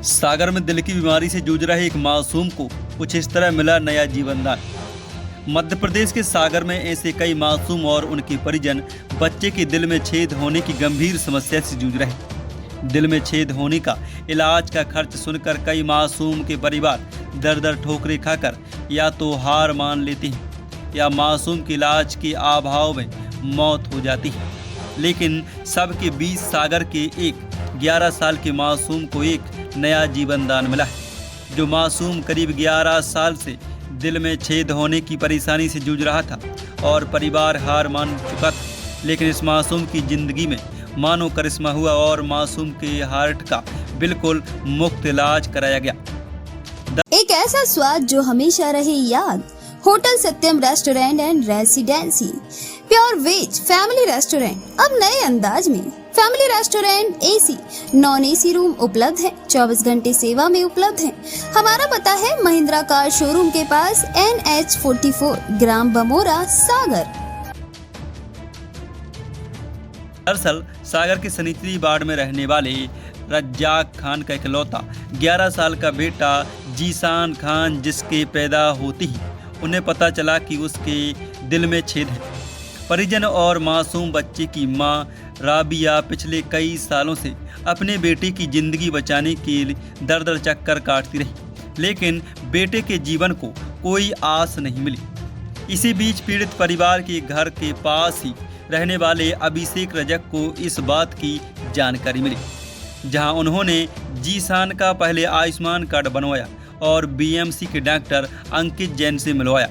सागर में दिल की बीमारी से जूझ रहे एक मासूम को कुछ इस तरह मिला नया जीवनदान। मध्य प्रदेश के सागर में ऐसे कई मासूम और उनके परिजन बच्चे के दिल में छेद होने की गंभीर समस्या से जूझ रहे हैं। दिल में छेद होने का इलाज का खर्च सुनकर कई मासूम के परिवार दर दर ठोकरें खाकर या तो हार मान लेते हैं या मासूम के इलाज के अभाव में मौत हो जाती है। लेकिन सबके बीच सागर के एक 11 साल के मासूम को एक नया जीवन दान मिला है। जो मासूम करीब 11 साल से दिल में छेद होने की परेशानी से जूझ रहा था और परिवार हार मान चुका था, लेकिन इस मासूम की जिंदगी में मानो करिश्मा हुआ और मासूम के हार्ट का बिल्कुल मुफ्त इलाज कराया गया। एक ऐसा स्वाद जो हमेशा रहे याद। Hotel Satyam restaurant and residency, pure veg family restaurant अब नए अंदाज में। Family restaurant AC non AC room उपलब्ध है, 24 घंटे सेवा में उपलब्ध है। हमारा पता है महिंद्रा कार शोरूम के पास NH 44 ग्राम बमोरा सागर। दरअसल सागर के सनिचरी वार्ड में रहने वाले रज्जाक खान का इकलौता 11 साल का बेटा जीशान खान, जिसके पैदा होते ही उन्हें पता चला कि उसके दिल में छेद है। परिजन और मासूम बच्चे की मां राबिया पिछले कई सालों से अपने बेटे की जिंदगी बचाने के लिए दर दर चक्कर काटती रही, लेकिन बेटे के जीवन को कोई आस नहीं मिली। इसी बीच पीड़ित परिवार के घर के पास ही रहने वाले अभिषेक रजक को इस बात की जानकारी मिली, जहां उन्होंने जीशान का पहले आयुष्मान कार्ड बनवाया और BMC के डॉक्टर अंकित जैन से मिलवाया।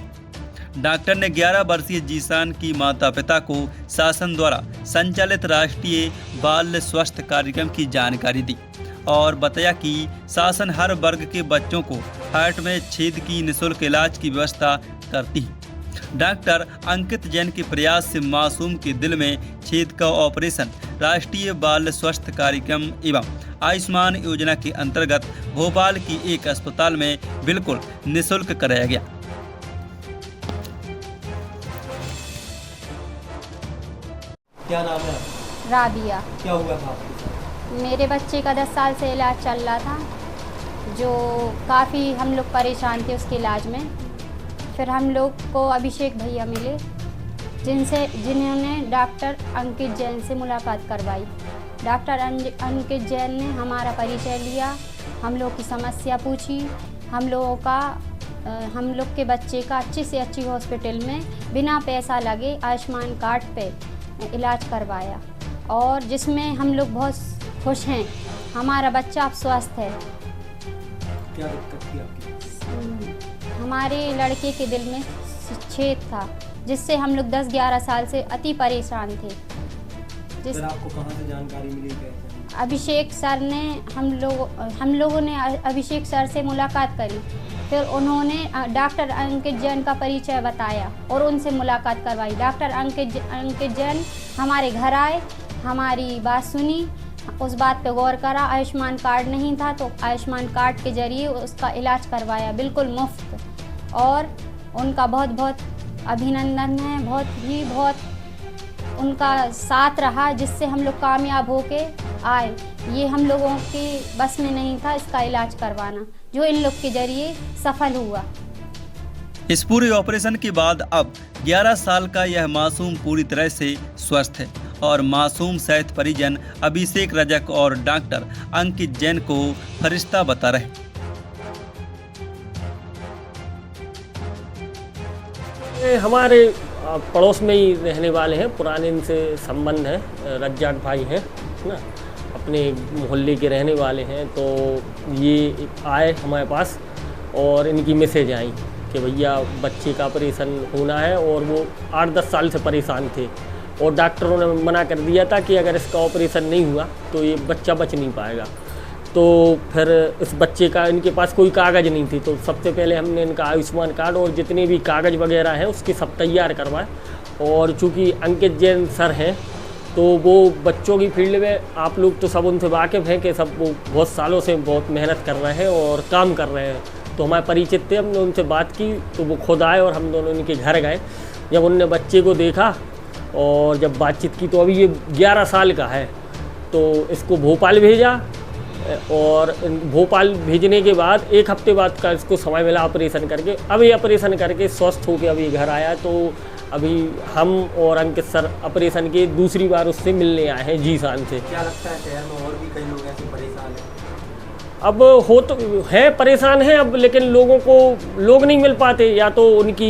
डॉक्टर ने 11 वर्षीय जीशान की माता पिता को शासन द्वारा संचालित राष्ट्रीय बाल स्वास्थ्य कार्यक्रम की जानकारी दी और बताया कि शासन हर वर्ग के बच्चों को हार्ट में छेद की निःशुल्क इलाज की व्यवस्था करती है। डॉक्टर अंकित जैन के प्रयास से मासूम के दिल में छेद का ऑपरेशन राष्ट्रीय बाल स्वास्थ्य कार्यक्रम एवं आयुष्मान योजना के अंतर्गत भोपाल की एक अस्पताल में बिल्कुल निःशुल्क कराया गया। क्या नाम है? राबिया। क्या हुआ था आपके साथ? मेरे बच्चे का 10 साल से इलाज चल रहा था, जो काफ़ी हम लोग परेशान थे उसके इलाज में। फिर हम लोग को अभिषेक भैया मिले, जिन्होंने डॉक्टर अंकित जैन से मुलाकात करवाई। डॉक्टर अंकित जैन ने हमारा परिचय लिया, हम लोग की समस्या पूछी, हम लोग के बच्चे का अच्छी से अच्छी हॉस्पिटल में बिना पैसा लगे आयुष्मान कार्ड पे इलाज करवाया और जिसमें हम लोग बहुत खुश हैं। हमारा बच्चा अब स्वस्थ है। क्या दिक्कत थी आपकी? हमारे लड़के के दिल में छेद था, जिससे हम लोग 10-11 साल से अति परेशान थे। फिर आपको कहाँ से जानकारी मिली? अभिषेक सर ने हम लोगों ने अभिषेक सर से मुलाकात करी, फिर उन्होंने डॉक्टर अंकित जैन का परिचय बताया और उनसे मुलाकात करवाई। डॉक्टर अंकित जैन हमारे घर आए, हमारी बात सुनी, उस बात पे गौर करा। आयुष्मान कार्ड नहीं था तो आयुष्मान कार्ड के जरिए उसका इलाज करवाया बिल्कुल मुफ्त, और उनका बहुत बहुत अभिनंदन है। बहुत उनका साथ रहा, जिससे हम लोग कामयाब होके आए। ये हम लोगों की बस में नहीं था इसका इलाज करवाना, जो इन लोग के जरिए सफल हुआ। इस पूरे ऑपरेशन के बाद अब 11 साल का यह मासूम पूरी तरह से स्वस्थ है और मासूम सहित परिजन अभिषेक रजक और डॉक्टर अंकित जैन को फरिश्ता बता रहे। हमारे पड़ोस में ही रहने वाले हैं, पुराने इनसे संबंध हैं, रज्जाक भाई हैं ना, अपने मोहल्ले के रहने वाले हैं। तो ये आए हमारे पास और इनकी मैसेज आई कि भैया बच्चे का ऑपरेशन होना है, और वो 8-10 साल से परेशान थे और डॉक्टरों ने मना कर दिया था कि अगर इसका ऑपरेशन नहीं हुआ तो ये बच्चा बच नहीं पाएगा। तो फिर इस बच्चे का इनके पास कोई कागज़ नहीं थी, तो सबसे पहले हमने इनका आयुष्मान कार्ड और जितने भी कागज़ वगैरह हैं उसके सब तैयार करवाए। और चूँकि अंकित जैन सर हैं तो वो बच्चों की फील्ड में आप लोग तो सब उनसे वाकिफ़ हैं कि सब वो बहुत सालों से बहुत मेहनत कर रहे हैं और काम कर रहे हैं। तो हमारे परिचित थे, हमने उनसे बात की तो वो खुद आए और हम दोनों इनके घर गए। जब उनने बच्चे को देखा और जब बातचीत की तो अभी ये 11 साल का है, तो इसको भोपाल भेजा और भोपाल भेजने के बाद 1 हफ्ते बाद का इसको समय मिला ऑपरेशन करके। अब ये ऑपरेशन करके स्वस्थ होकर अभी घर आया। तो अभी हम और अंकित सर ऑपरेशन के दूसरी बार उससे मिलने आए हैं जीशान से। क्या लगता है शहर में और भी कई लोग ऐसे परेशान हैं? अब हो तो है परेशान है अब, लेकिन लोगों को लोग नहीं मिल पाते, या तो उनकी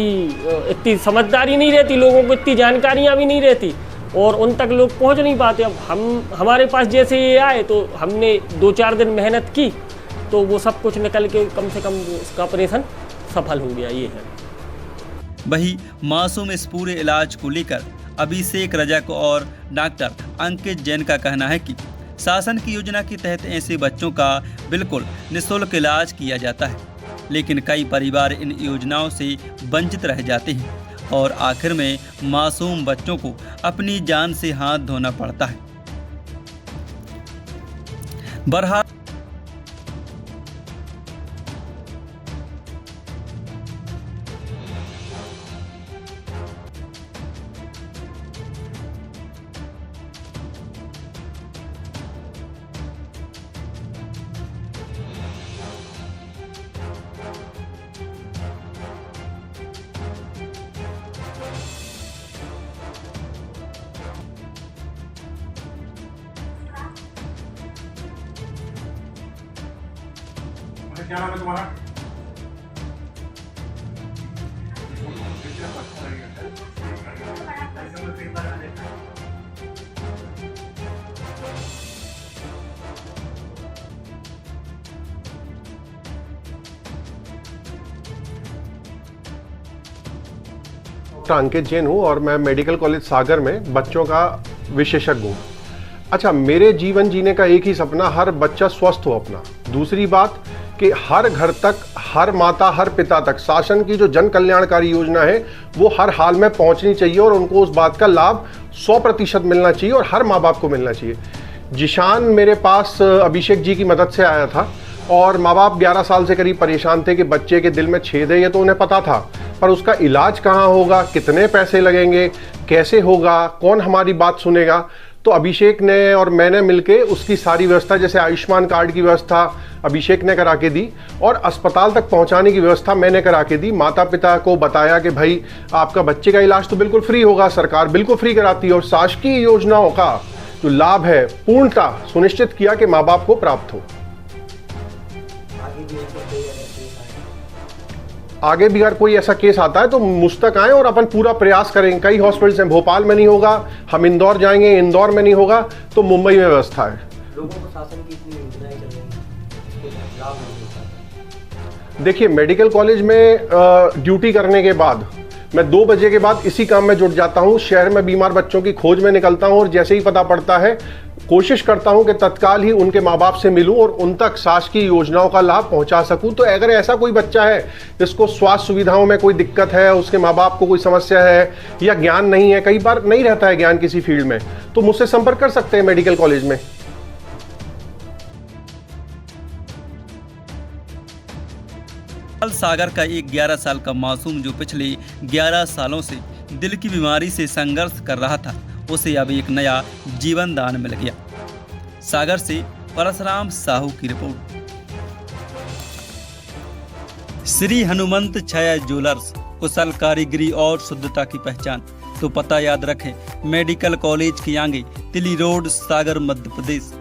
इतनी समझदारी नहीं रहती, लोगों को इतनी जानकारियाँ भी नहीं रहती और उन तक लोग पहुंच नहीं पाते। अब हमारे पास जैसे ये आए तो हमने 2-4 दिन मेहनत की तो वो सब कुछ निकल के कम से कम उसका ऑपरेशन सफल हो गया। ये है। वही मासूम इस पूरे इलाज को लेकर अभिषेक रजक और डॉक्टर अंकित जैन का कहना है कि शासन की योजना के तहत ऐसे बच्चों का बिल्कुल निःशुल्क इलाज किया जाता है, लेकिन कई परिवार इन योजनाओं से वंचित रह जाते हैं और आखिर में मासूम बच्चों को अपनी जान से हाथ धोना पड़ता है। बहरहाल क्या नाम है तुम्हारा? डॉक्टर अंकित जैन हूँ और मैं मेडिकल कॉलेज सागर में बच्चों का विशेषज्ञ हूँ। अच्छा, मेरे जीवन जीने का एक ही सपना, हर बच्चा स्वस्थ हो अपना। दूसरी बात कि हर घर तक, हर माता, हर पिता तक शासन की जो जन कल्याणकारी योजना है वो हर हाल में पहुंचनी चाहिए और उनको उस बात का लाभ 100% मिलना चाहिए और हर माँ बाप को मिलना चाहिए। जिशान मेरे पास अभिषेक जी की मदद से आया था और माँ बाप 11 साल से करीब परेशान थे कि बच्चे के दिल में छेद है, ये तो उन्हें पता था, पर उसका इलाज कहाँ होगा, कितने पैसे लगेंगे, कैसे होगा, कौन हमारी बात सुनेगा। तो अभिषेक ने और मैंने मिलके उसकी सारी व्यवस्था, जैसे आयुष्मान कार्ड की व्यवस्था अभिषेक ने करा के दी और अस्पताल तक पहुंचाने की व्यवस्था मैंने करा के दी। माता पिता को बताया कि भाई आपका बच्चे का इलाज तो बिल्कुल फ्री होगा, सरकार बिल्कुल फ्री कराती है और शासकीय योजनाओं का जो लाभ है पूर्णतः सुनिश्चित किया कि माँ बाप को प्राप्त हो। आगे भी अगर कोई ऐसा केस आता है तो मुझ तक आए और अपन पूरा प्रयास करेंगे। कई हॉस्पिटल्स हैं, भोपाल में नहीं होगा, हम इंदौर जाएंगे, इंदौर में नहीं होगा तो मुंबई में व्यवस्था है। लोगों को शासन की इतनी योजनाएं चल रही हैं, लाभ नहीं मिलता। देखिए, मेडिकल कॉलेज में ड्यूटी करने के बाद मैं 2 बजे के बाद इसी काम में जुट जाता हूँ। शहर में बीमार बच्चों की खोज में निकलता हूँ और जैसे ही पता पड़ता है कोशिश करता हूं कि तत्काल ही उनके माँ बाप से मिलूं और उन तक शासकीय योजनाओं का लाभ पहुंचा सकूं। तो अगर ऐसा कोई बच्चा है जिसको स्वास्थ्य सुविधाओं में कोई दिक्कत है, उसके माँ बाप को कोई समस्या है या ज्ञान नहीं है, कई बार नहीं रहता है ज्ञान किसी फील्ड में, तो मुझसे संपर्क कर सकते हैं मेडिकल कॉलेज में। सागर का एक 11 साल का मासूम जो पिछले 11 सालों से दिल की बीमारी से संघर्ष कर रहा था, उसे अब एक नया जीवन दान मिल गया। सागर से परशुराम साहू की रिपोर्ट। श्री हनुमंत छाया ज्वेलर्स, कुशल कारीगरी और शुद्धता की पहचान। तो पता याद रखें, मेडिकल कॉलेज के आगे तिली रोड, सागर, मध्य प्रदेश।